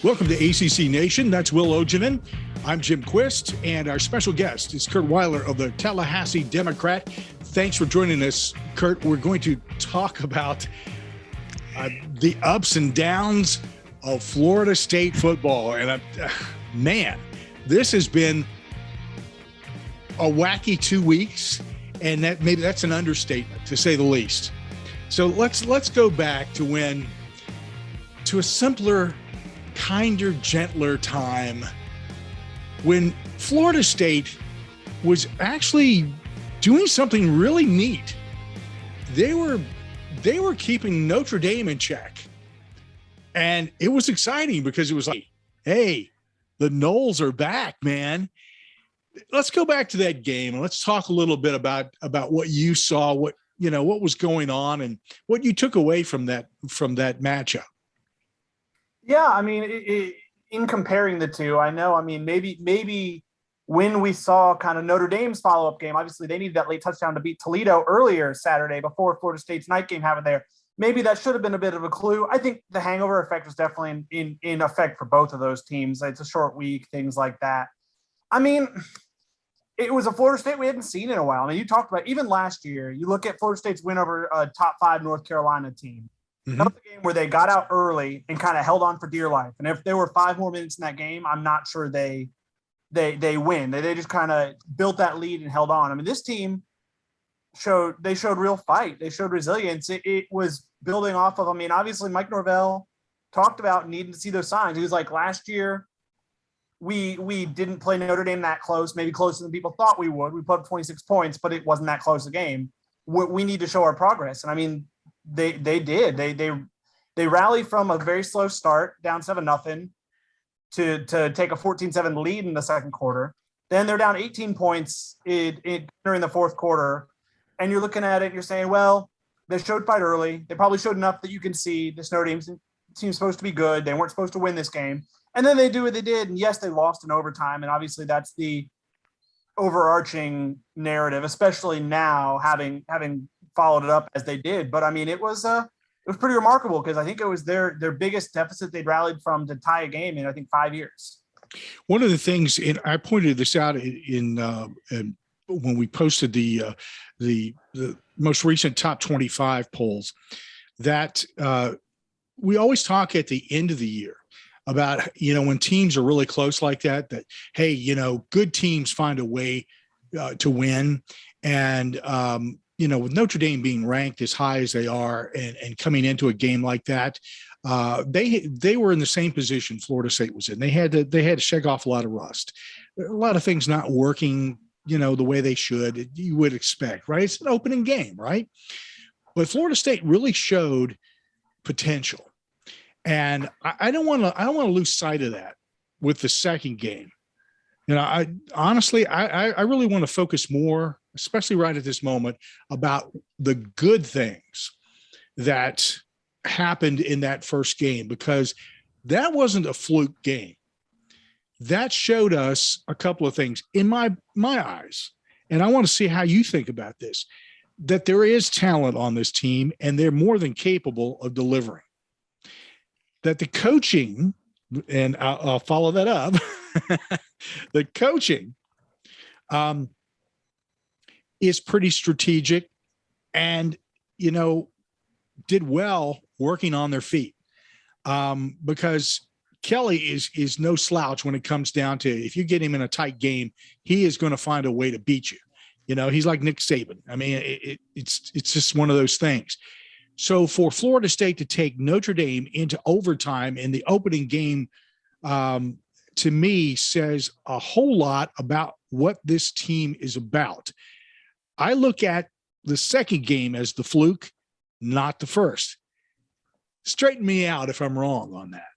Welcome to ACC Nation. That's Will Ogenin. I'm Jim Quist, and our special guest is Curt Weiler of the Tallahassee Democrat. Thanks for joining us, Curt. We're going to talk about the ups and downs of Florida State football. And man, this has been a wacky 2 weeks, and that's an understatement to say the least. So let's go back to a simpler, kinder, gentler time when Florida State was actually doing something really neat. They were keeping Notre Dame in check. And it was exciting because it was like, hey, the Noles are back, man. Let's go back to that game and let's talk a little bit about what you saw, what was going on and what you took away from that matchup. Yeah, I mean, in comparing the two, I know, I mean, maybe when we saw kind of Notre Dame's follow-up game, obviously they needed that late touchdown to beat Toledo earlier Saturday before Florida State's night game happened there. Maybe that should have been a bit of a clue. I think the hangover effect was definitely in effect for both of those teams. It's a short week, things like that. I mean, it was a Florida State we hadn't seen in a while. I mean, you talked about even last year, you look at Florida State's win over a top 5 North Carolina team. Mm-hmm. That was a game where they got out early and kind of held on for dear life. And if there were 5 more minutes in that game, I'm not sure they win. They just kind of built that lead and held on. I mean, this team showed real fight. They showed resilience. It was building off of, I mean, obviously Mike Norvell talked about needing to see those signs. He was like, last year we didn't play Notre Dame that close, maybe closer than people thought we would. We put up 26 points, but it wasn't that close a game. We need to show our progress. And I mean, they did. They rallied from a very slow start, down 7-0, to take a 14-7 lead in the second quarter. Then they're down 18 points during the fourth quarter. And you're looking at it and you're saying, well, they showed fight early. They probably showed enough that you can see this Notre Dame team's supposed to be good. They weren't supposed to win this game. And then they do what they did. And yes, they lost in overtime. And obviously that's the overarching narrative, especially now having followed it up as they did. But I mean, it was pretty remarkable because I think it was their biggest deficit they'd rallied from to tie a game in, I think, 5 years. One of the things, and I pointed this out in when we posted the most recent top 25 polls, that we always talk at the end of the year about, when teams are really close like that, hey, good teams find a way to win. And, with Notre Dame being ranked as high as they are and coming into a game like that, they were in the same position Florida State was in. They had to shake off a lot of rust, a lot of things not working, the way they should, you would expect, right? It's an opening game, right? But Florida State really showed potential. And I don't want to lose sight of that with the second game. I honestly really want to focus more, especially right at this moment, about the good things that happened in that first game, because that wasn't a fluke game. That showed us a couple of things in my eyes. And I want to see how you think about this, that there is talent on this team and they're more than capable of delivering. That the coaching, and I'll follow that up, the coaching is pretty strategic and, did well working on their feet, because Kelly is no slouch when it comes down to, if you get him in a tight game, he is going to find a way to beat you. He's like Nick Saban. I mean, it's just one of those things. So for Florida State to take Notre Dame into overtime in the opening game, to me, says a whole lot about what this team is about. I look at the second game as the fluke, not the first. Straighten me out if I'm wrong on that.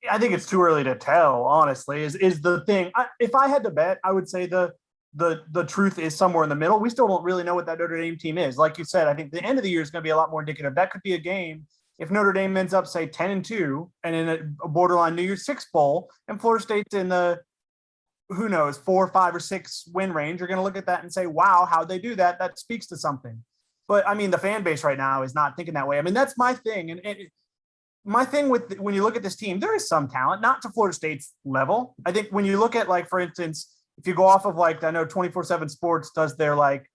I think it's too early to tell, honestly, is the thing. If I had to bet, I would say the truth is somewhere in the middle. We still don't really know what that Notre Dame team is. Like you said, I think the end of the year is going to be a lot more indicative. That could be a game if Notre Dame ends up, say, 10-2 and in a borderline New Year's Six bowl, and Florida State's in the, who knows, 4, 5, or 6 win range, you're going to look at that and say, wow, how'd they do that? That speaks to something. But I mean, the fan base right now is not thinking that way. I mean, that's my thing. And my thing with when you look at this team, there is some talent, not to Florida State's level. I think when you look at, like, for instance, if you go off of, like, I know 24/7 Sports does their, like,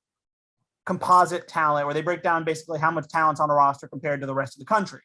composite talent, where they break down basically how much talent's on the roster compared to the rest of the country.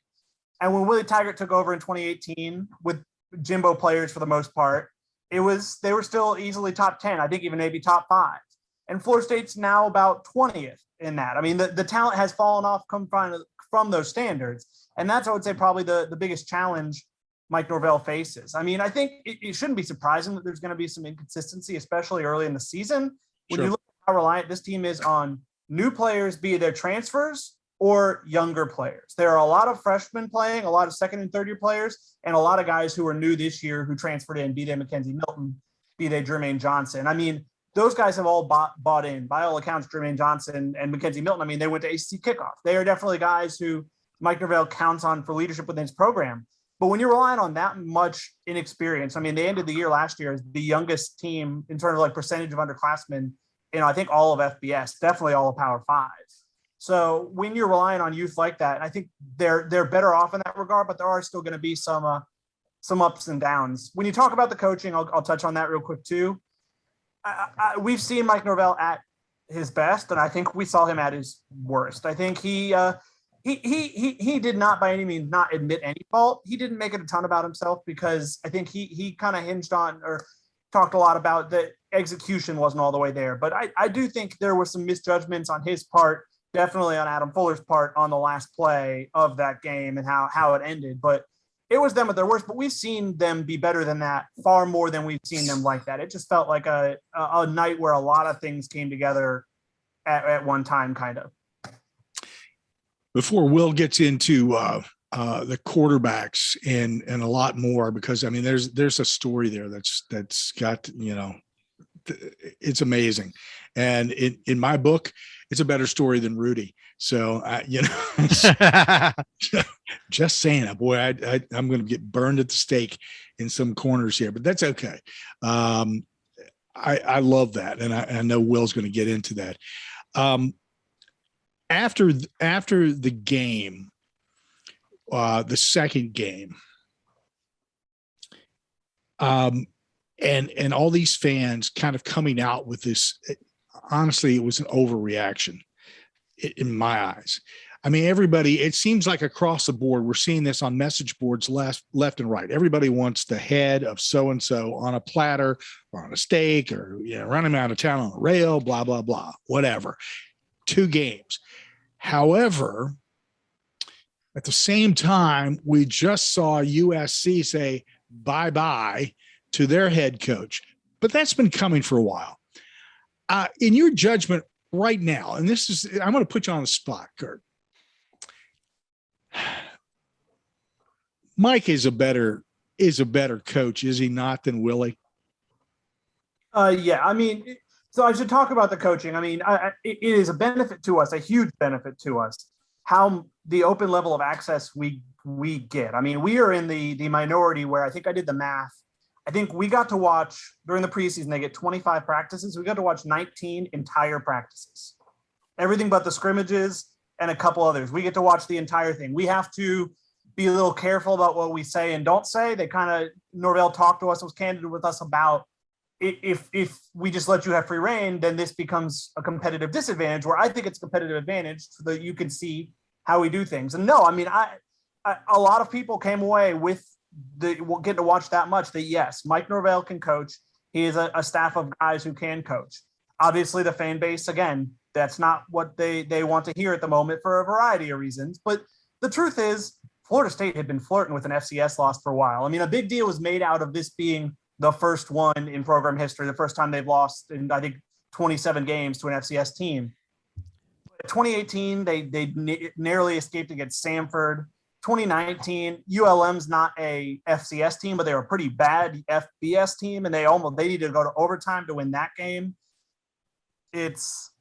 And when Willie Taggart took over in 2018 with Jimbo players for the most part, they were still easily top 10, I think even maybe top 5. And Florida State's now about 20th in that. I mean, the talent has fallen off from those standards. And that's, I would say, probably the biggest challenge Mike Norvell faces. I mean, I think it shouldn't be surprising that there's going to be some inconsistency, especially early in the season. When you look at how reliant this team is on new players, be it their transfers or younger players. There are a lot of freshmen playing, a lot of second and third year players, and a lot of guys who are new this year who transferred in, be they McKenzie Milton, be they Jermaine Johnson. I mean, those guys have all bought in. By all accounts, Jermaine Johnson and McKenzie Milton, I mean, they went to ACC kickoff. They are definitely guys who Mike Norvell counts on for leadership within his program. But when you're relying on that much inexperience, I mean, they ended the year last year as the youngest team in terms of, like, percentage of underclassmen in, I think, all of FBS, definitely all of Power 5. So when you're relying on youth like that, I think they're better off in that regard, but there are still going to be some ups and downs. When you talk about the coaching, I'll touch on that real quick too. We've seen Mike Norvell at his best, and I think we saw him at his worst. I think he did not by any means not admit any fault. He didn't make it a ton about himself, because I think he kind of hinged on or talked a lot about the execution wasn't all the way there. But I do think there were some misjudgments on his part, definitely on Adam Fuller's part on the last play of that game and how it ended. But it was them at their worst. But we've seen them be better than that far more than we've seen them like that. It just felt like a night where a lot of things came together at one time, kind of. Before Will gets into the quarterbacks and a lot more, because I mean, there's a story there that's got, it's amazing. And in my book, it's a better story than Rudy. So, just saying, boy, I'm going to get burned at the stake in some corners here, but that's okay. I love that. And I know Will's going to get into that. After the game, the second game, and all these fans kind of coming out with this, honestly, it was an overreaction in my eyes. I mean, everybody, it seems like across the board, we're seeing this on message boards left and right. Everybody wants the head of so-and-so on a platter or on a steak, or run him out of town on a rail, blah, blah, blah, whatever. 2 games. However, at the same time, we just saw USC say bye-bye to their head coach, but that's been coming for a while. In your judgment right now, and I'm going to put you on the spot, Curt. Mike is a better coach, is he not, than Willie? Yeah, I mean, so I should talk about the coaching. I mean, it is a benefit to us, a huge benefit to us, how the open level of access we get. I mean, we are in the minority where, I think I did the math. I think we got to watch during the preseason, they get 25 practices. We got to watch 19 entire practices, everything but the scrimmages and a couple others. We get to watch the entire thing. We have to be a little careful about what we say and don't say. Norvell talked to us, was candid with us about, if we just let you have free reign, then this becomes a competitive disadvantage, where I think it's a competitive advantage so that you can see how we do things. And no, I mean, a lot of people came away with getting to watch that much, that yes, Mike Norvell can coach. He is a staff of guys who can coach. Obviously the fan base, again, that's not what they want to hear at the moment for a variety of reasons. But the truth is, Florida State had been flirting with an FCS loss for a while. I mean, a big deal was made out of this being the first one in program history, the first time they've lost in, I think, 27 games to an FCS team. 2018, they narrowly escaped against Samford. 2019, ULM's not a FCS team, but they're a pretty bad FBS team, and they needed to go to overtime to win that game. It's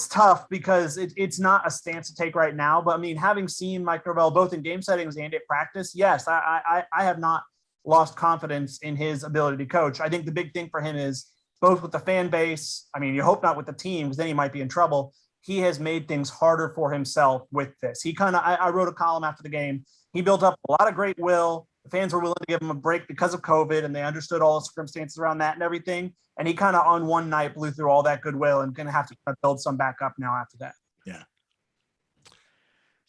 tough because it's not a stance to take right now. But I mean, having seen Mike Norvell both in game settings and at practice, yes, I have not lost confidence in his ability to coach. I think the big thing for him is both with the fan base. I mean, you hope not with the team, because then he might be in trouble. he has made things harder for himself with this. I wrote a column after the game. He built up a lot of great will. The fans were willing to give him a break because of COVID, and they understood all the circumstances around that and everything. And he kind of on one night blew through all that goodwill and going to have to build some back up now after that. Yeah.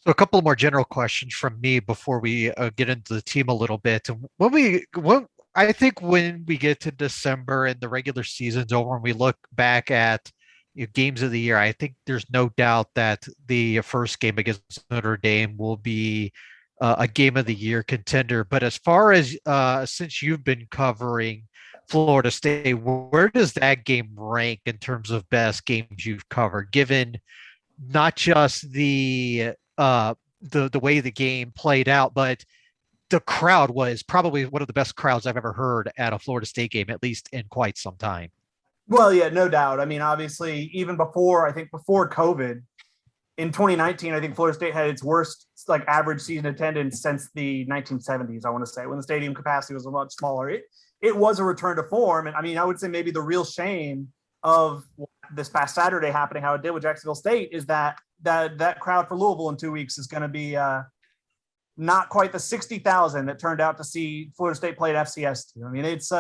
So a couple more general questions from me before we get into the team a little bit. I think when we get to December and the regular season's over and we look back at games of the year, I think there's no doubt that the first game against Notre Dame will be a game of the year contender. But as far as since you've been covering Florida State, where does that game rank in terms of best games you've covered, given not just the way the game played out, but the crowd was probably one of the best crowds I've ever heard at a Florida State game, at least in quite some time. Well, yeah, no doubt. I mean, obviously, even before COVID, in 2019, I think Florida State had its worst average season attendance since the 1970s, I want to say, when the stadium capacity was a much smaller. It was a return to form. And I mean, I would say maybe the real shame of this past Saturday happening, how it did with Jacksonville State, is that crowd for Louisville in 2 weeks is going to be not quite the 60,000 that turned out to see Florida State play at FCS. I mean, it's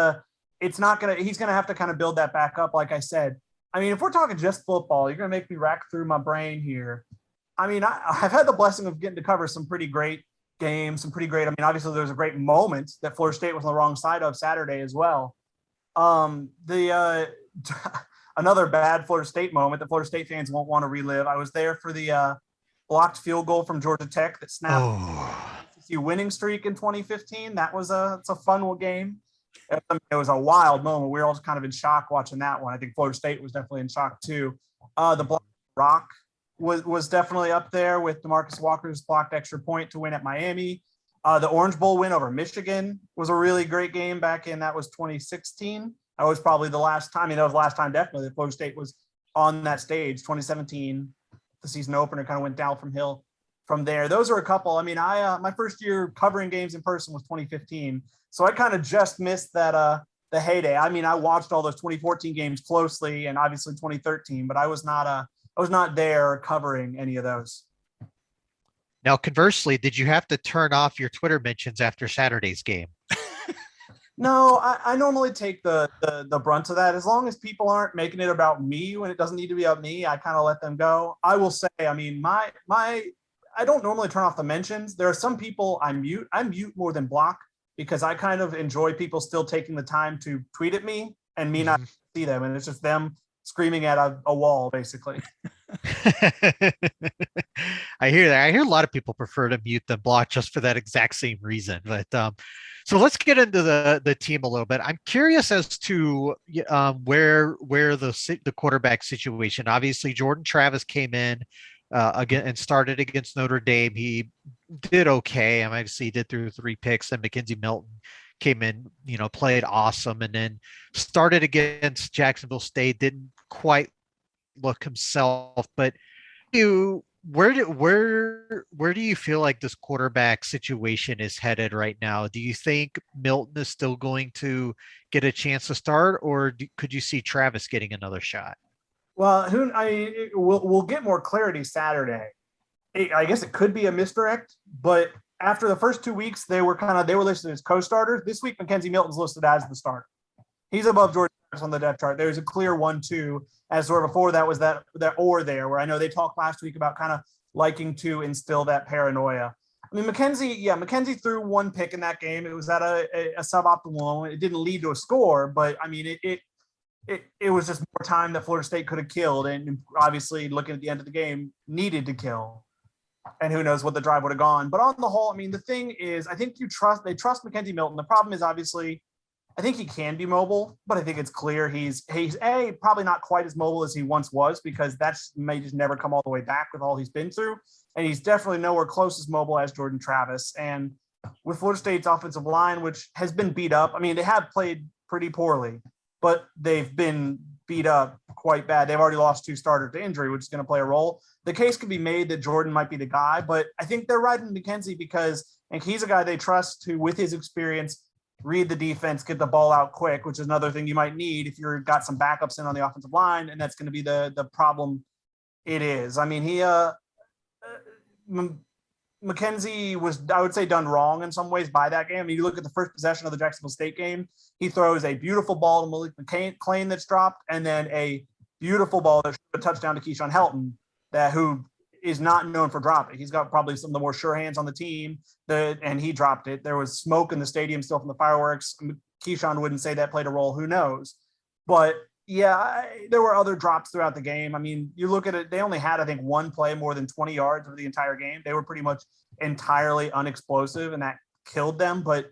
not going to, he's going to have to kind of build that back up. Like I said, I mean, if we're talking just football, you're going to make me rack through my brain here. I mean, I've had the blessing of getting to cover some pretty great games, I mean, obviously there's a great moment that Florida State was on the wrong side of Saturday as well. Another bad Florida State moment that Florida State fans won't want to relive. I was there for the blocked field goal from Georgia Tech that snapped the winning streak in 2015. It's a fun game. It was a wild moment. We were all just kind of in shock watching that one. I think Florida State was definitely in shock too. The blocked rock was definitely up there with DeMarcus Walker's blocked extra point to win at Miami. The Orange Bowl win over Michigan was a really great game that was 2016. That was probably the last time, that was the last time definitely that Florida State was on that stage. 2017, the season opener, kind of went down from there. Those are a couple. I mean, my first year covering games in person was 2015. So I kind of just missed that the heyday. I mean, I watched all those 2014 games closely and obviously 2013, but I was not there covering any of those. Now, conversely, did you have to turn off your Twitter mentions after Saturday's game? No, I normally take the brunt of that. As long as people aren't making it about me when it doesn't need to be about me, I kind of let them go. I will say, I mean, I don't normally turn off the mentions. There are some people I mute more than block because I kind of enjoy people still taking the time to tweet at me and me not see them. And it's just them screaming at a wall, basically. I hear that. I hear a lot of people prefer to mute than block just for that exact same reason. But so let's get into the team a little bit. I'm curious as to where the quarterback situation. Obviously, Jordan Travis came in again and started against Notre Dame. He did okay. I mean, obviously he did through 3 picks, and McKenzie Milton came in, played awesome, and then started against Jacksonville State. Didn't quite look himself, but where do you feel like this quarterback situation is headed right now? Do you think Milton is still going to get a chance to start, or could you see Travis getting another shot? Well, we'll get more clarity Saturday. I guess it could be a misdirect, but after the first 2 weeks, they were listed as co-starters. This week, McKenzie Milton's listed as the starter. He's above Jordan Travis on the depth chart. There's a clear 1-2, as where before that was that or there, where I know they talked last week about kind of liking to instill that paranoia. I mean, McKenzie threw 1 pick in that game. It was at a suboptimal moment. It didn't lead to a score, but I mean, it was just more time that Florida State could have killed, and obviously looking at the end of the game, needed to kill. And who knows what the drive would have gone. But on the whole, I mean, the thing is, I think they trust McKenzie Milton. The problem is obviously, I think he can be mobile, but I think it's clear he's probably not quite as mobile as he once was, because may just never come all the way back with all he's been through. And he's definitely nowhere close as mobile as Jordan Travis. And with Florida State's offensive line, which has been beat up, I mean, they have played pretty poorly, but they've been beat up quite bad. They've already lost 2 starters to injury, which is going to play a role. The case could be made that Jordan might be the guy, but I think they're riding McKenzie because he's a guy they trust to, with his experience, read the defense, get the ball out quick, which is another thing you might need if you've got some backups in on the offensive line, and that's going to be the problem It is. I mean, McKenzie was, I would say, done wrong in some ways by that game. I mean, you look at the first possession of the Jacksonville State game, he throws a beautiful ball to Malik McClain that's dropped, and then a beautiful ball that's a touchdown to Keyshawn Helton, who is not known for dropping. He's got probably some of the more sure hands on the team, and he dropped it. There was smoke in the stadium still from the fireworks. Keyshawn wouldn't say that played a role. Who knows? But yeah, there were other drops throughout the game. I mean, you look at it, they only had, I think, one play more than 20 yards over the entire game. They were pretty much entirely unexplosive, and that killed them. But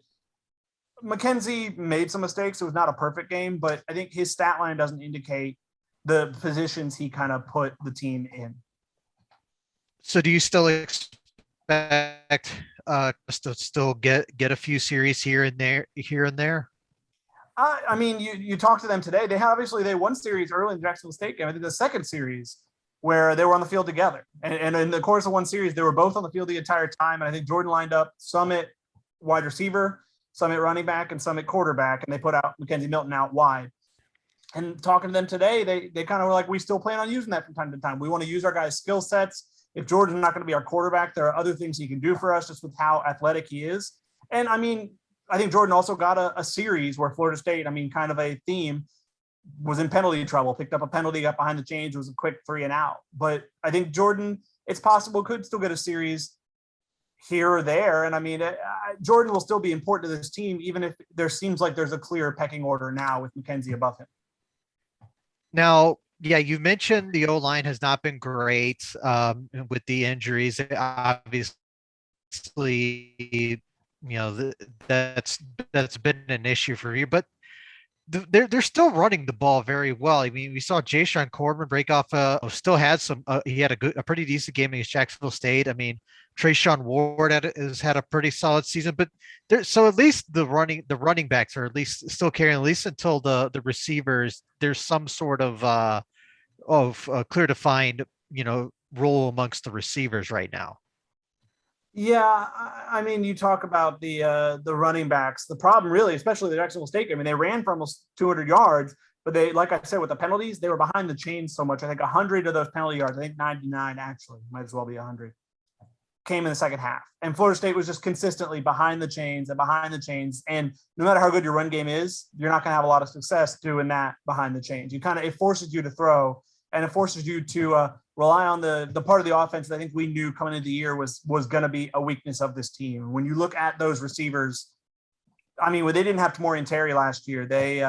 McKenzie made some mistakes. It was not a perfect game, but I think his stat line doesn't indicate the positions he kind of put the team in. So do you still expect us to still get a few series here and there? I mean, you talk to them today. They won series early in the Jacksonville State game. I think the second series where they were on the field together. And in the course of one series, they were both on the field the entire time. And I think Jordan lined up some at wide receiver, some at running back, and some at quarterback. And they put out McKenzie Milton out wide. And talking to them today, they kind of were like, we still plan on using that from time to time. We want to use our guys' skill sets. If Jordan's not going to be our quarterback, there are other things he can do for us just with how athletic he is. And I mean, I think Jordan also got a series where Florida State, I mean, kind of a theme, was in penalty trouble, picked up a penalty, got behind the chains, was a quick 3 and out. But I think Jordan, it's possible, could still get a series here or there. And I mean, Jordan will still be important to this team, even if there seems like there's a clear pecking order now with McKenzie above him. Now, yeah, you mentioned the O-line has not been great with the injuries. Obviously, that's been an issue for you, but they're still running the ball very well. I mean, we saw Jayshon Corbin break off. Still had some. He had a pretty decent game against Jacksonville State. I mean, Trayshawn Ward has had a pretty solid season. But so at least the running backs are at least still carrying. At least until the receivers, there's some sort of clear defined role amongst the receivers right now. Yeah, I mean, you talk about the running backs. The problem, really, especially the Jacksonville State game, I mean, they ran for almost 200 yards, but they, like I said, with the penalties, they were behind the chains so much. I think 100 of those penalty yards, I think 99 actually, might as well be 100, came in the second half. And Florida State was just consistently behind the chains. And no matter how good your run game is, you're not going to have a lot of success doing that behind the chains. It forces you to throw, and it forces you to rely on the part of the offense that I think we knew coming into the year was going to be a weakness of this team. When you look at those receivers, I mean, when they didn't have Tamori and Terry last year, they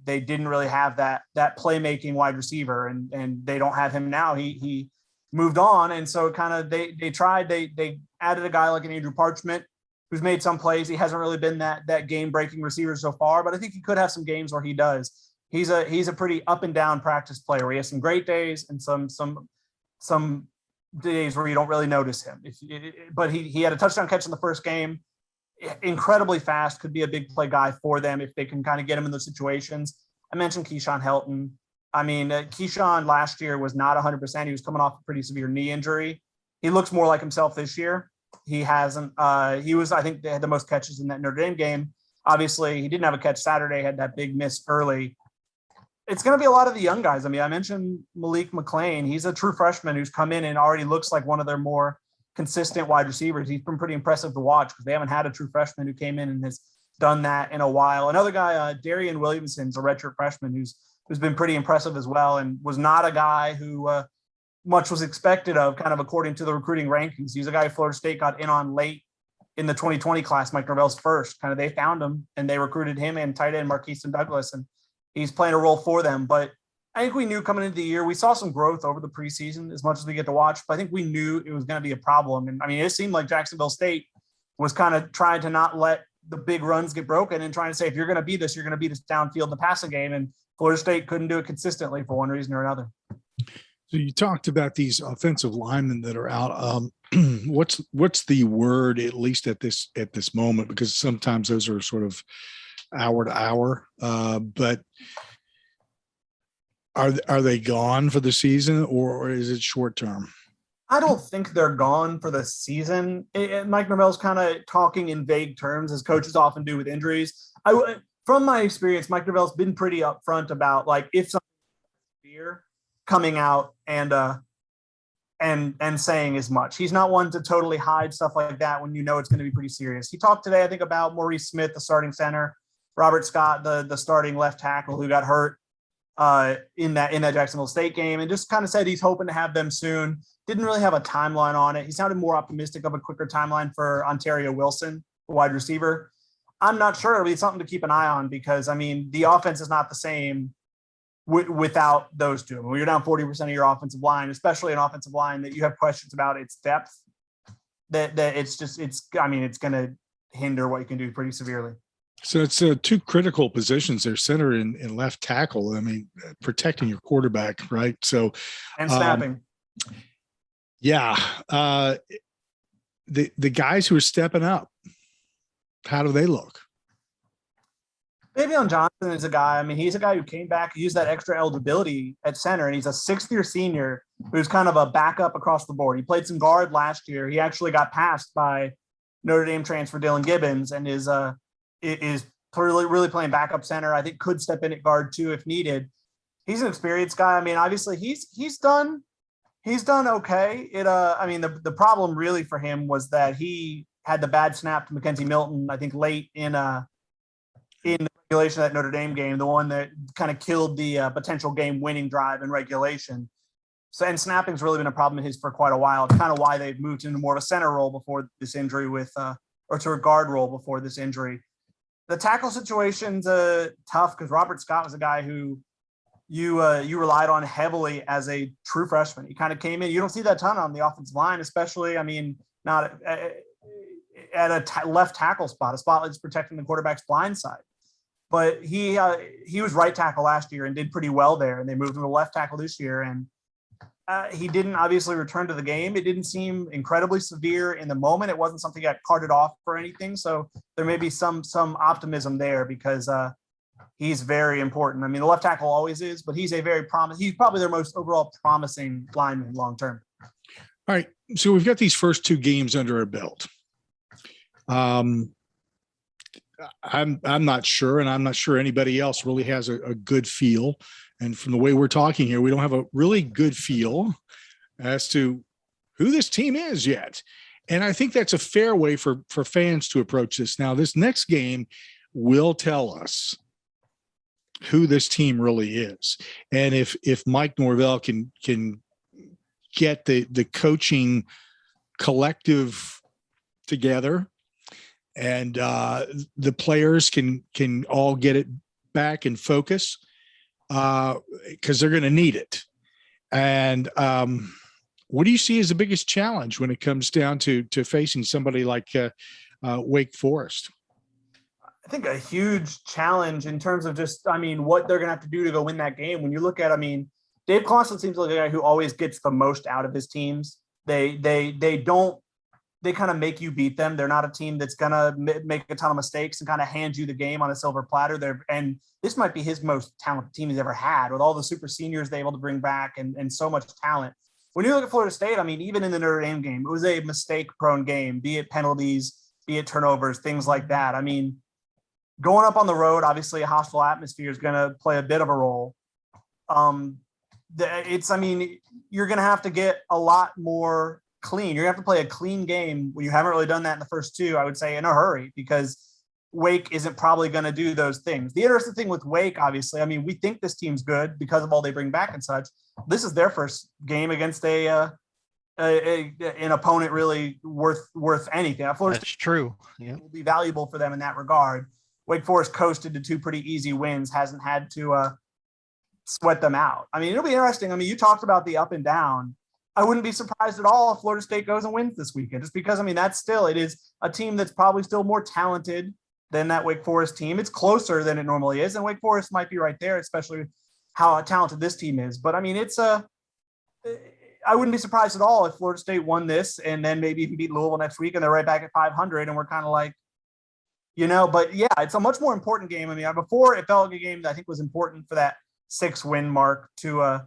didn't really have that playmaking wide receiver, and they don't have him now. He moved on, and so kind of they added a guy like an Andrew Parchment who's made some plays. He hasn't really been that game breaking receiver so far, but I think he could have some games where he does. He's a pretty up and down practice player where he has some great days and some days where you don't really notice him. But he had a touchdown catch in the first game, incredibly fast, could be a big play guy for them if they can kind of get him in those situations. I mentioned Keyshawn Helton. I mean, Keyshawn last year was not 100%. He was coming off a pretty severe knee injury. He looks more like himself this year. He hasn't. I think they had the most catches in that Notre Dame game. Obviously, he didn't have a catch Saturday, had that big miss early. It's going to be a lot of the young guys. I mean, I mentioned Malik McClain. He's a true freshman who's come in and already looks like one of their more consistent wide receivers. He's been pretty impressive to watch because they haven't had a true freshman who came in and has done that in a while. Another guy, Darian Williamson's a redshirt freshman who's been pretty impressive as well, and was not a guy who much was expected of, kind of according to the recruiting rankings. He's a guy Florida State got in on late in the 2020 class, Mike Norvell's first. Kind of they found him and they recruited him and tight end Marquise and Douglas, and he's playing a role for them. But I think we knew coming into the year, we saw some growth over the preseason as much as we get to watch, but I think we knew it was going to be a problem. And I mean, it seemed like Jacksonville State was kind of trying to not let the big runs get broken and trying to say, if you're going to beat us, you're going to beat us downfield in the passing game. And Florida State couldn't do it consistently for one reason or another. So you talked about these offensive linemen that are out. What's the word, at least at this moment, because sometimes those are sort of hour to hour, but are they gone for the season, or is it short term? I don't think they're gone for the season. Mike Norvell's kind of talking in vague terms, as coaches often do with injuries. From my experience, Mike Norvell's been pretty upfront about, like, if something severe coming out and and saying as much. He's not one to totally hide stuff like that when you know it's going to be pretty serious. He talked today, I think, about Maurice Smith, the starting center, Robert Scott, the starting left tackle who got hurt in that Jacksonville State game, and just kind of said he's hoping to have them soon. Didn't really have a timeline on it. He sounded more optimistic of a quicker timeline for Ontario Wilson, the wide receiver. I'm not sure. It'll be something to keep an eye on because, I mean, the offense is not the same without those two. When you're down 40% of your offensive line, especially an offensive line that you have questions about its depth, that it's going to hinder what you can do pretty severely. So it's two critical positions there, center and left tackle. I mean, protecting your quarterback, right? So, and snapping. The guys who are stepping up, how do they look? Davion Johnson is a guy. I mean, he's a guy who came back, used that extra eligibility at center, and he's a 6th-year senior who's kind of a backup across the board. He played some guard last year. He actually got passed by Notre Dame transfer Dylan Gibbons and is really playing backup center. I think could step in at guard too if needed. He's an experienced guy. I mean, obviously he's done okay. The problem really for him was that he had the bad snap to McKenzie Milton, I think late in the regulation of that Notre Dame game, the one that kind of killed the potential game-winning drive in regulation. So, and snapping's really been a problem of his for quite a while. It's kind of why they've moved into more of a center role before this injury or to a guard role before this injury. The tackle situation's tough because Robert Scott was a guy who you relied on heavily as a true freshman. He kind of came in. You don't see that ton on the offensive line, especially, I mean, not at a left tackle spot, a spot that's protecting the quarterback's blind side. But he was right tackle last year and did pretty well there, and they moved him to left tackle this year. And he didn't obviously return to the game. It didn't seem incredibly severe in the moment. It wasn't something that got carted off or anything. So there may be some optimism there because he's very important. I mean, the left tackle always is, but he's probably their most overall promising lineman long term. All right. So we've got these first 2 games under our belt. I'm not sure, and I'm not sure anybody else really has a good feel. And from the way we're talking here, we don't have a really good feel as to who this team is yet. And I think that's a fair way for fans to approach this. Now, this next game will tell us who this team really is. And if Mike Norvell can get the coaching collective together and the players can all get it back and focus because they're going to need it. And what do you see as the biggest challenge when it comes down to facing somebody like Wake Forest? I think a huge challenge in terms of just, I mean, what they're going to have to do to go win that game. When you look at, I mean, Dave Clawson seems like a guy who always gets the most out of his teams. They kind of make you beat them. They're not a team that's going to make a ton of mistakes and kind of hand you the game on a silver platter. And this might be his most talented team he's ever had with all the super seniors they're able to bring back and so much talent. When you look at Florida State, I mean, even in the Notre Dame game, it was a mistake-prone game, be it penalties, be it turnovers, things like that. I mean, going up on the road, obviously a hostile atmosphere is going to play a bit of a role. You're going to have to get a lot more clean. You're going to have to play a clean game when you haven't really done that in the first 2, I would say, in a hurry, because Wake isn't probably going to do those things. The interesting thing with Wake, obviously, I mean, we think this team's good because of all they bring back and such. This is their first game against an opponent really worth anything. That's true. Yeah, will be valuable for them in that regard. Wake Forest coasted to 2 pretty easy wins, hasn't had to sweat them out. I mean, it'll be interesting. I mean, you talked about the up and down. I wouldn't be surprised at all if Florida State goes and wins this weekend, just because, I mean, it is a team that's probably still more talented than that Wake Forest team. It's closer than it normally is, and Wake Forest might be right there, especially how talented this team is. But I mean, I wouldn't be surprised at all if Florida State won this and then maybe even beat Louisville next week and they're right back at 500 and we're kind of like, but yeah, it's a much more important game. I mean, before it felt like a game that I think was important for that 6-win mark to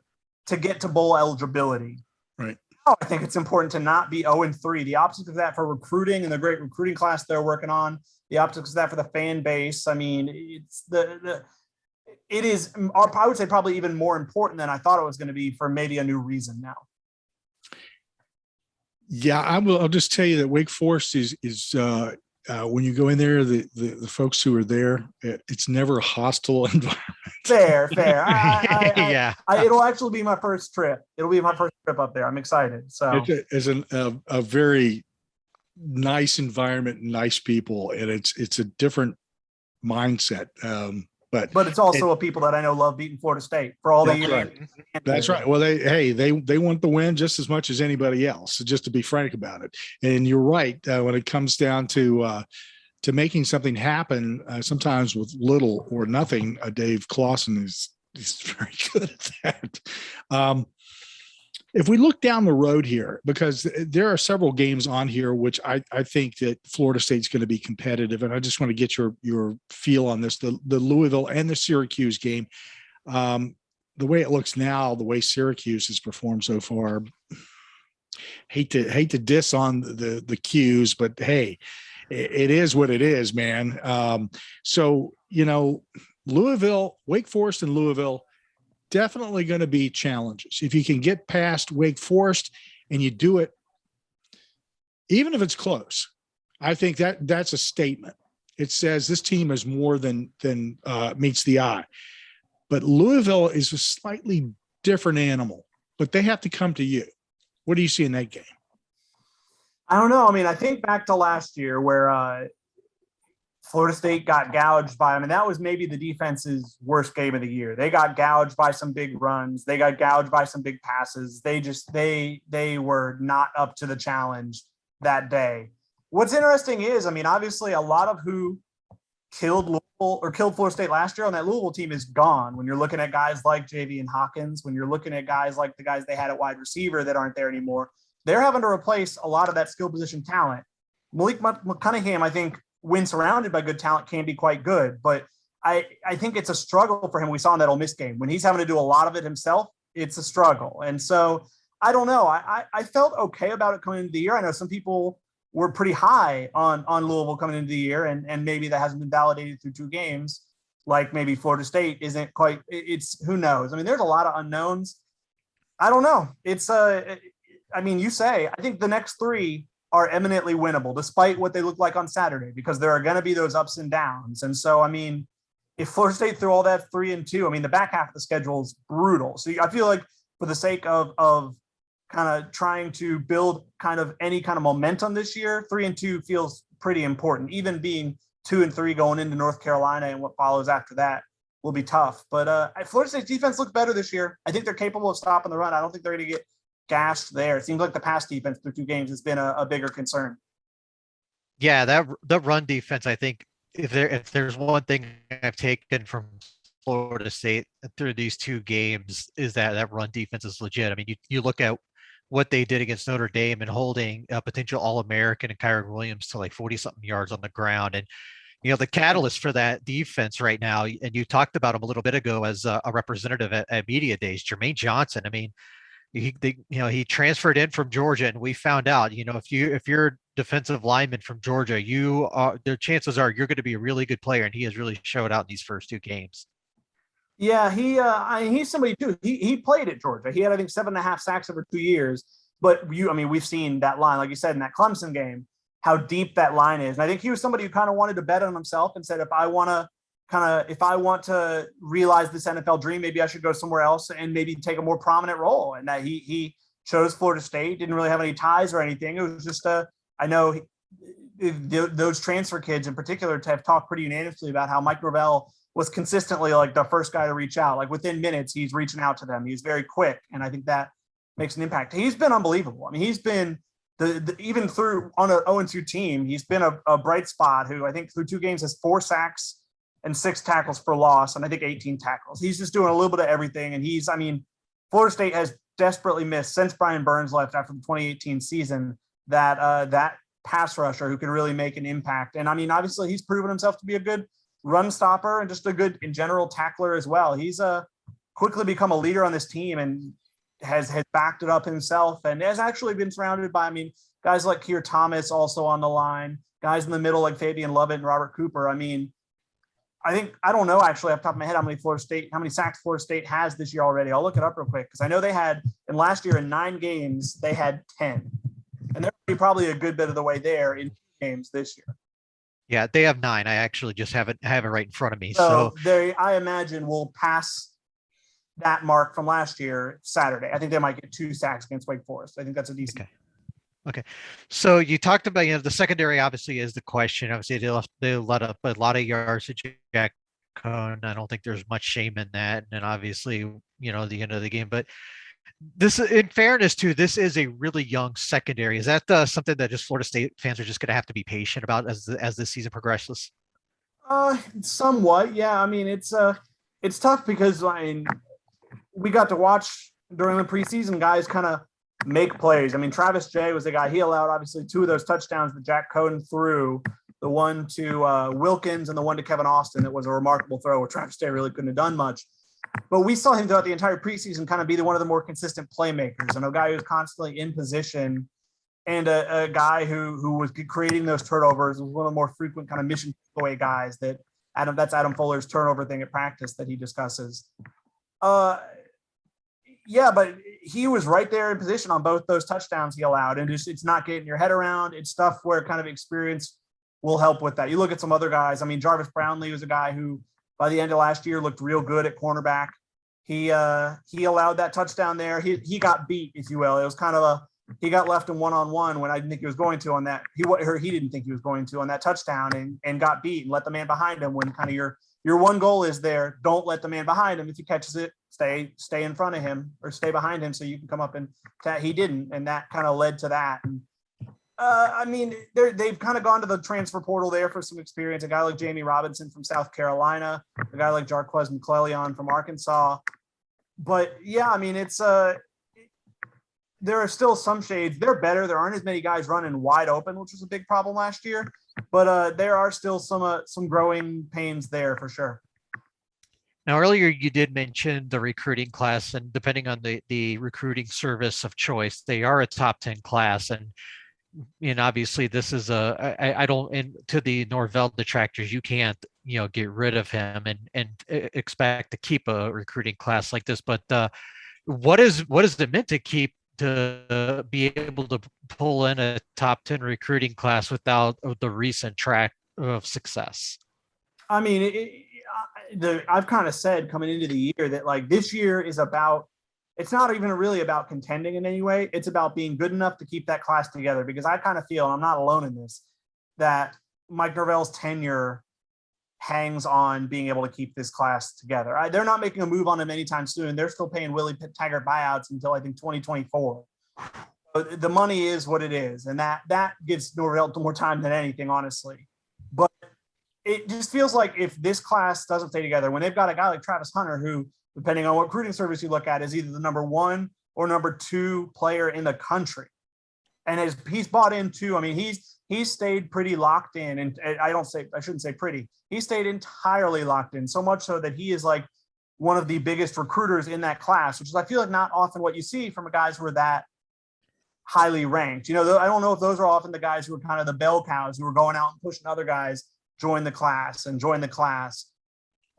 get to bowl eligibility. Right. I think it's important to not be 0-3. The opposite of that for recruiting and the great recruiting class they're working on. The opposite of that for the fan base. I mean, it is, I would say, probably even more important than I thought it was going to be for maybe a new reason now. Yeah, I'll just tell you that Wake Forest is when you go in there, the folks who are there, it's never a hostile environment. Fair. Yeah. It'll actually be my first trip. It'll be my first trip up there. I'm excited. So It's a very nice environment, nice people, and it's a different mindset. But it's also a people that I know love beating Florida State for all the years. Right. That's right. Well, they want the win just as much as anybody else. Just to be frank about it. And you're right when it comes down to making something happen. Sometimes with little or nothing, Dave Clawson is very good at that. If we look down the road here, because there are several games on here, which I think that Florida State's going to be competitive. And I just want to get your feel on this, the Louisville and the Syracuse game. The way it looks now, the way Syracuse has performed so far, hate to diss on the Qs, but hey, it is what it is, man. So, Louisville, Wake Forest and Louisville, definitely going to be challenges. If you can get past Wake Forest and you do it, even if it's close, I think that's a statement. It says this team is more than meets the eye. But Louisville is a slightly different animal, but they have to come to you. What do you see in that game? I don't know. I mean, I think back to last year where Florida State got gouged by, that was maybe the defense's worst game of the year. They got gouged by some big runs. They got gouged by some big passes. They were not up to the challenge that day. What's interesting is, obviously a lot of who killed Louisville or killed Florida State last year on that Louisville team is gone. When you're looking at guys like Javian Hawkins, when you're looking at guys like the guys they had at wide receiver that aren't there anymore, they're having to replace a lot of that skill position talent. Malik Cunningham, I think, when surrounded by good talent, can be quite good, but I think it's a struggle for him. We saw in that Ole Miss game when he's having to do a lot of it himself. It's a struggle, and so I don't know. I felt okay about it coming into the year. I know some people were pretty high on Louisville coming into the year, and maybe that hasn't been validated through 2 games. Like maybe Florida State isn't quite. It's who knows. There's a lot of unknowns. I don't know. It's you say I think the next 3 are eminently winnable, despite what they look like on Saturday, because there are going to be those ups and downs. And so, if Florida State threw all that 3-2, the back half of the schedule is brutal. So I feel like for the sake of kind of trying to build kind of any kind of momentum this year, 3-2 feels pretty important. Even being 2-3 going into North Carolina and what follows after that will be tough. But Florida State's defense looks better this year. I think they're capable of stopping the run. I don't think they're going to get gashed there. It seems like the pass defense through 2 games has been a bigger concern. Yeah, the run defense, I think if there's one thing I've taken from Florida State through these 2 games is that run defense is legit. You look at what they did against Notre Dame and holding a potential All-American and Kyron Williams to like 40-something yards on the ground. And, the catalyst for that defense right now, and you talked about him a little bit ago as a representative at Media Days, Jermaine Johnson. He transferred in from Georgia, and we found out, if you're a defensive lineman from Georgia, the chances are you're going to be a really good player, and he has really showed out in these first 2 games. Yeah, he's somebody too. He played at Georgia. He had, I think, 7.5 sacks over 2 years. But we've seen that line, like you said, in that Clemson game, how deep that line is. And I think he was somebody who kind of wanted to bet on himself and said, if I want to realize this NFL dream, maybe I should go somewhere else and maybe take a more prominent role. And that he chose Florida State, didn't really have any ties or anything. It was just I know those transfer kids in particular have talked pretty unanimously about how Mike Norvell was consistently like the first guy to reach out. Like within minutes, he's reaching out to them. He's very quick. And I think that makes an impact. He's been unbelievable. He's been even through on an 0-2 team, he's been a bright spot who I think through 2 games has 4 sacks and 6 tackles for loss, and I think 18 tackles. He's just doing a little bit of everything. And Florida State has desperately missed since Brian Burns left after the 2018 season that pass rusher who can really make an impact. And obviously he's proven himself to be a good run stopper and just a good in general tackler as well. He's quickly become a leader on this team and has backed it up himself and has actually been surrounded by, guys like Keir Thomas also on the line, guys in the middle like Fabian Lovett and Robert Cooper. I don't know actually off the top of my head how many sacks Florida State has this year already. I'll look it up real quick because I know they had, and last year in 9 games, they had 10. and they're probably a good bit of the way there in games this year. Yeah, they have 9. I actually just have it right in front of me. So they, I imagine, will pass that mark from last year Saturday. I think they might get 2 sacks against Wake Forest. I think that's a decent. Okay. So you talked about, the secondary obviously is the question. Obviously they let up a lot of yards to Jack Cohn. I don't think there's much shame in that. And then obviously, the end of the game, but this, in fairness too, this is a really young secondary. Is that something that just Florida State fans are just going to have to be patient about as the season progresses? Somewhat. Yeah. I mean, it's tough because we got to watch during the preseason guys kind of make plays. I mean, Travis Jay was the guy. He allowed obviously 2 of those touchdowns that Jack Cohn threw, the one to Wilkins and the one to Kevin Austin. That was a remarkable throw where Travis Jay really couldn't have done much. But we saw him throughout the entire preseason kind of be one of the more consistent playmakers and a guy who's constantly in position, and a guy who was creating those turnovers, was one of the more frequent kind of mission away guys that's Adam Fuller's turnover thing at practice that he discusses. Yeah, but he was right there in position on both those touchdowns he allowed, and it's not getting your head around. It's stuff where kind of experience will help with that. You look at some other guys. I mean, Jarvis Brownlee was a guy who by the end of last year looked real good at cornerback. He allowed that touchdown there. He got beat, if you will. It was kind of he got left in one-on-one when I didn't think he was going to on that. He didn't think he was going to on that touchdown and got beat and let the man behind him when kind of your one goal is there. Don't let the man behind him. If he catches it, stay in front of him or stay behind him so you can come up and he didn't. And that kind of led to that. And, I mean, they've kind of gone to the transfer portal there for some experience. A guy like Jamie Robinson from South Carolina, a guy like Jarquez McClellion from Arkansas. But yeah, I mean, it's there are still some shades. They're better. There aren't as many guys running wide open, which was a big problem last year. But there are still some growing pains there for sure. Now, earlier you did mention the recruiting class, and depending on the recruiting service of choice, they are a top 10 class. And obviously this is to the Norvell detractors, you can't, get rid of him and expect to keep a recruiting class like this. But what is it meant to be able to pull in a top 10 recruiting class without the recent track of success? I mean, I've kind of said coming into the year that this year is about, it's not even really about contending in any way. It's about being good enough to keep that class together, because I kind of feel, and I'm not alone in this, that Mike Norvell's tenure hangs on being able to keep this class together. They're not making a move on him anytime soon. They're still paying Willie Taggart buyouts until I think 2024. But the money is what it is. And that gives Norvell more time than anything, honestly. But it just feels like if this class doesn't stay together, when they've got a guy like Travis Hunter, who, depending on what recruiting service you look at, is either the number 1 or number 2 player in the country. And he's bought into, I mean, he's stayed pretty locked in. And I shouldn't say pretty. He stayed entirely locked in, so much so that he is like one of the biggest recruiters in that class, which is, I feel like, not often what you see from guys who are that highly ranked. I don't know if those are often the guys who are kind of the bell cows who are going out and pushing other guys join the class.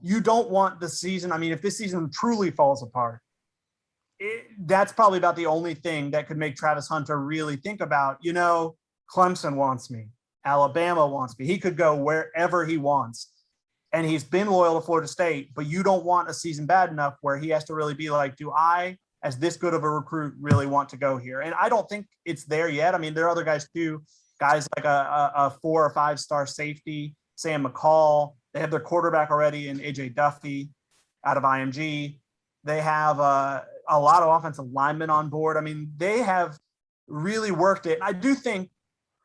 You don't want the season. I mean, if this season truly falls apart, that's probably about the only thing that could make Travis Hunter really think about, Clemson wants me, Alabama wants me. He could go wherever he wants. And he's been loyal to Florida State, but you don't want a season bad enough where he has to really be like, do I, as this good of a recruit, really want to go here? And I don't think it's there yet. I mean, there are other guys too, guys like a 4 or 5 star safety, Sam McCall. They have their quarterback already in AJ Duffy out of IMG. They have a lot of offensive linemen on board. I mean, they have really worked it. And I do think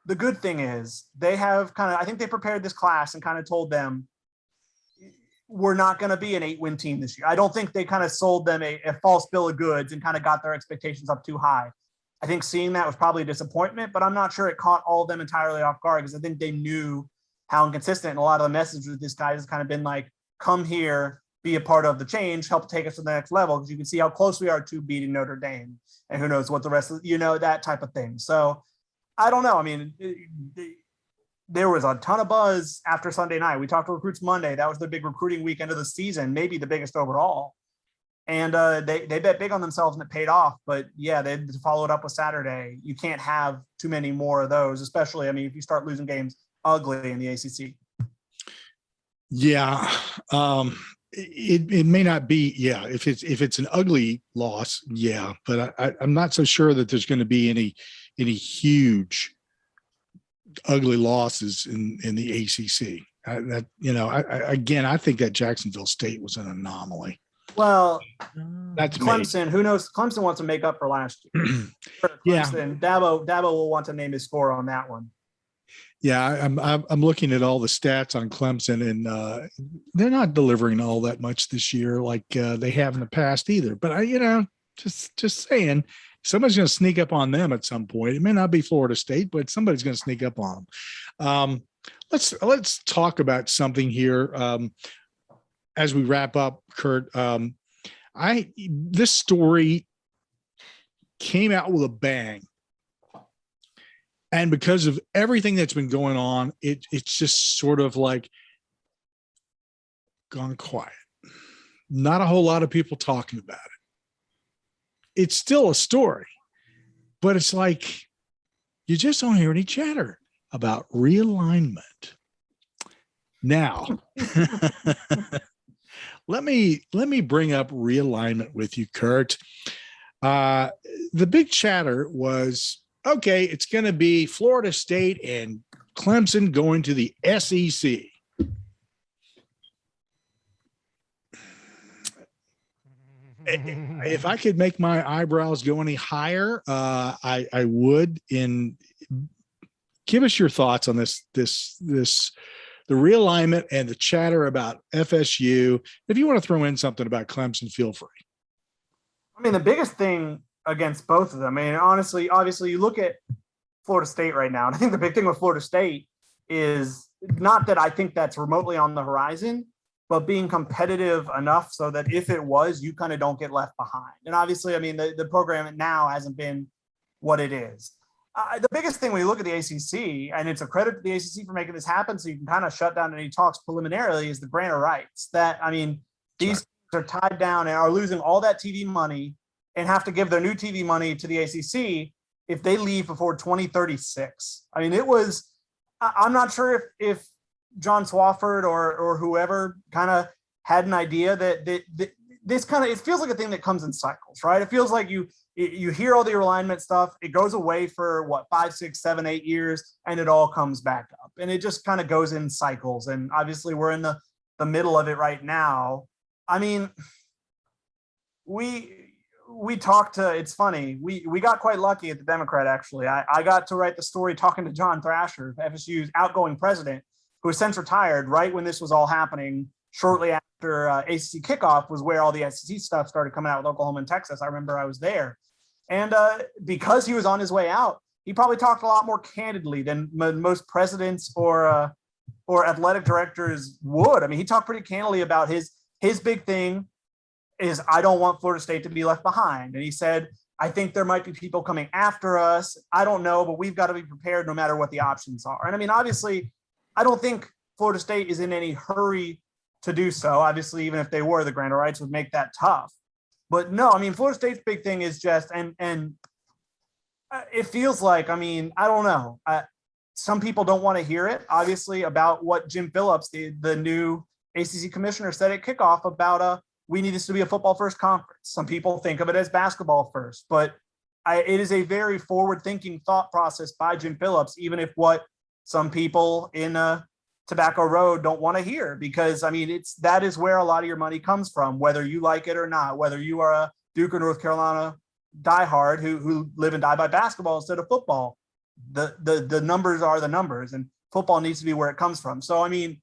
the good thing is they have I think they prepared this class and kind of told them, we're not going to be an 8-win team this year. I don't think they kind of sold them a false bill of goods and kind of got their expectations up too high. I think seeing that was probably a disappointment, but I'm not sure it caught all of them entirely off guard, because I think they knew how inconsistent, and a lot of the message with this guy has kind of been like, come here, be a part of the change, help take us to the next level, because you can see how close we are to beating Notre Dame, and who knows what the rest of, that type of thing. So I don't know. I mean, there was a ton of buzz after Sunday night. We talked to recruits Monday. That was the big recruiting weekend of the season, maybe the biggest overall. And they bet big on themselves and it paid off. But yeah, they followed up with Saturday. You can't have too many more of those, especially, I mean, if you start losing games ugly in the ACC. Yeah. It may not be. Yeah. If it's an ugly loss. Yeah. But I'm not so sure that there's going to be any huge ugly losses in the ACC. I think that Jacksonville State was an anomaly. Well, that's Clemson. Who knows? Clemson wants to make up for last year. Yeah, Dabo will want to name his score on that one. Yeah, I'm looking at all the stats on Clemson, and they're not delivering all that much this year like they have in the past either. But just saying, somebody's going to sneak up on them at some point. It may not be Florida State, but somebody's going to sneak up on them. Let's talk about something here as we wrap up, Curt. This story came out with a bang, and because of everything that's been going on, it's just sort of like gone quiet. Not a whole lot of people talking about it. It's still a story, but it's like you just don't hear any chatter about realignment. Now, let me bring up realignment with you, Curt. The big chatter was, okay, it's going to be Florida State and Clemson going to the SEC. If I could make my eyebrows go any higher, I would. Give us your thoughts on this, the realignment and the chatter about FSU. If you want to throw in something about Clemson, feel free. I mean, the biggest thing against both of them, I mean, honestly, obviously, you look at Florida State right now, and I think the big thing with Florida State is not that I think that's remotely on the horizon, but being competitive enough so that if it was, you kind of don't get left behind. And obviously, I mean, the program now hasn't been what it is. The biggest thing when you look at the ACC, and it's a credit to the ACC for making this happen, so you can kind of shut down any talks preliminarily, is the grant of rights. That, I mean, these teams are tied down and are losing all that TV money and have to give their new TV money to the ACC if they leave before 2036. I mean, I'm not sure if John Swofford or whoever kind of had an idea that this kind of, it feels like a thing that comes in cycles, right? It feels like you hear all the realignment stuff, it goes away for 5, 6, 7, 8 years, and it all comes back up. And it just kind of goes in cycles. And obviously we're in the middle of it right now. I mean, we talked to, it's funny, we got quite lucky at the Democrat, actually. I got to write the story talking to John Thrasher, FSU's outgoing president, who has since retired right when this was all happening. Shortly after ACC kickoff was where all the SEC stuff started coming out with Oklahoma and Texas. I remember I was there. And because he was on his way out, he probably talked a lot more candidly than most presidents or athletic directors would. I mean, he talked pretty candidly about his big thing is, I don't want Florida State to be left behind. And he said, I think there might be people coming after us. I don't know, but we've got to be prepared no matter what the options are. And I mean, obviously, I don't think Florida State is in any hurry to do so. Obviously, even if they were, the grant of rights would make that tough. But no, I mean, Florida State's big thing is just, and it feels like, I mean, I don't know. Some people don't want to hear it, obviously, about what Jim Phillips, the new ACC commissioner, said at kickoff about we need this to be a football first conference. Some people think of it as basketball first, but it is a very forward thinking thought process by Jim Phillips, even if what some people in Tobacco Road don't want to hear, because I mean, that is where a lot of your money comes from, whether you like it or not, whether you are a Duke or North Carolina diehard who live and die by basketball instead of football. The numbers are the numbers, and football needs to be where it comes from. So, I mean,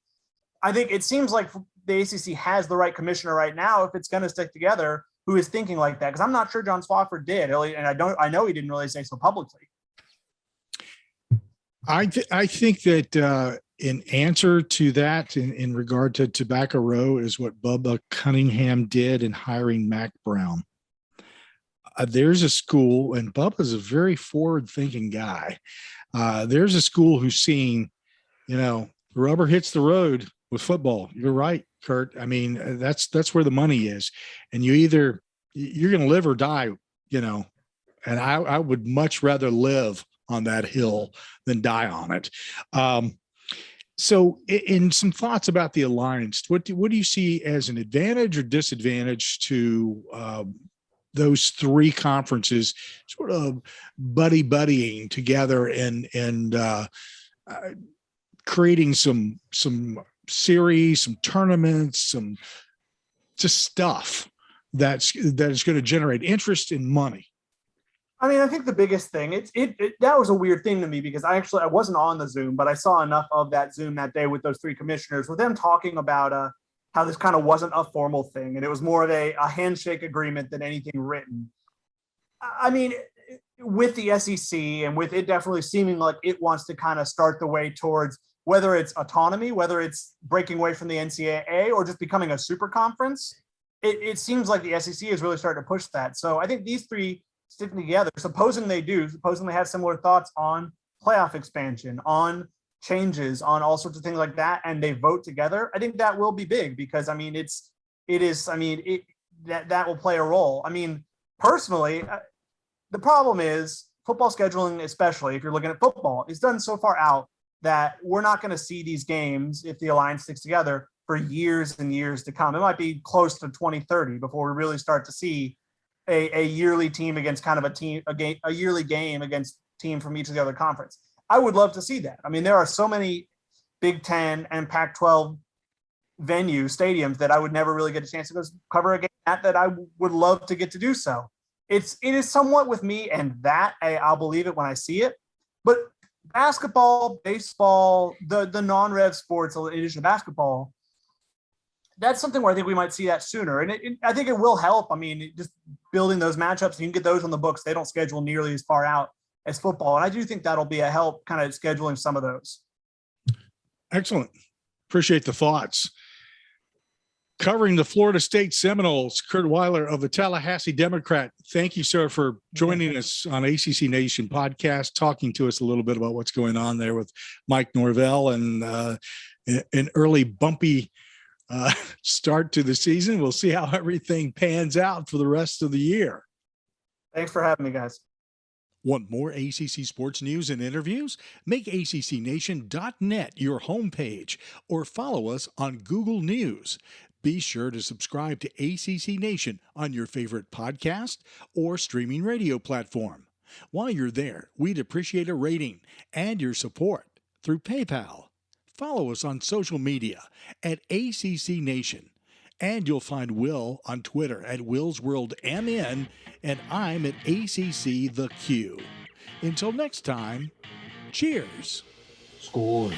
I think it seems like the ACC has the right commissioner right now, if it's going to stick together, who is thinking like that. Because I'm not sure John Swofford did, and I know he didn't really say so publicly. I think that in answer to that, in regard to Tobacco Row, is what Bubba Cunningham did in hiring Mac Brown. There's a school, and Bubba's a very forward-thinking guy. There's a school who's seeing, the rubber hits the road with football. You're right, Curt. I mean, that's where the money is, and you're going to live or die, and I would much rather live on that hill than die on it. So in some thoughts about the alliance, what do you see as an advantage or disadvantage to those three conferences sort of buddying together and creating some series, some tournaments, some just stuff that is going to generate interest and money? I mean, I think the biggest thing, that was a weird thing to me because I wasn't on the Zoom, but I saw enough of that Zoom that day with those three commissioners, with them talking about how this kind of wasn't a formal thing. And it was more of a handshake agreement than anything written. I mean, with the SEC and with it definitely seeming like it wants to kind of start the way towards whether it's autonomy, whether it's breaking away from the NCAA or just becoming a super conference, it seems like the SEC is really starting to push that. So I think these three sticking together, supposing they have similar thoughts on playoff expansion, on changes, on all sorts of things like that, and they vote together, I think that will be big because, I mean, that will play a role. I mean, personally, the problem is football scheduling, especially if you're looking at football, is done so far out that we're not going to see these games if the alliance sticks together for years and years to come. It might be close to 2030 before we really start to see a yearly team against kind of a yearly game against team from each of the other conference. I would love to see that. I mean, there are so many Big Ten and Pac-12 stadiums that I would never really get a chance to go cover a game at that I would love to get to do so. It is somewhat with me, and that I'll believe it when I see it. But basketball, baseball, the non-rev sports in addition to basketball, that's something where I think we might see that sooner. And I think it will help. I mean, just building those matchups, you can get those on the books. They don't schedule nearly as far out as football. And I do think that'll be a help kind of scheduling some of those. Excellent. Appreciate the thoughts. Covering the Florida State Seminoles, Curt Weiler of the Tallahassee Democrat. Thank you, sir, for joining us on ACC Nation Podcast, talking to us a little bit about what's going on there with Mike Norvell and an early bumpy start to the season. We'll see how everything pans out for the rest of the year. Thanks for having me, guys. Want more ACC sports news and interviews? Make ACCNation.net your homepage or follow us on Google News. Be sure to subscribe to ACC Nation on your favorite podcast or streaming radio platform. While you're there, we'd appreciate a rating and your support through PayPal. Follow us on social media at ACC Nation. And you'll find Will on Twitter at WillsWorldMN, and I'm at ACC The Q. Until next time, cheers. Score.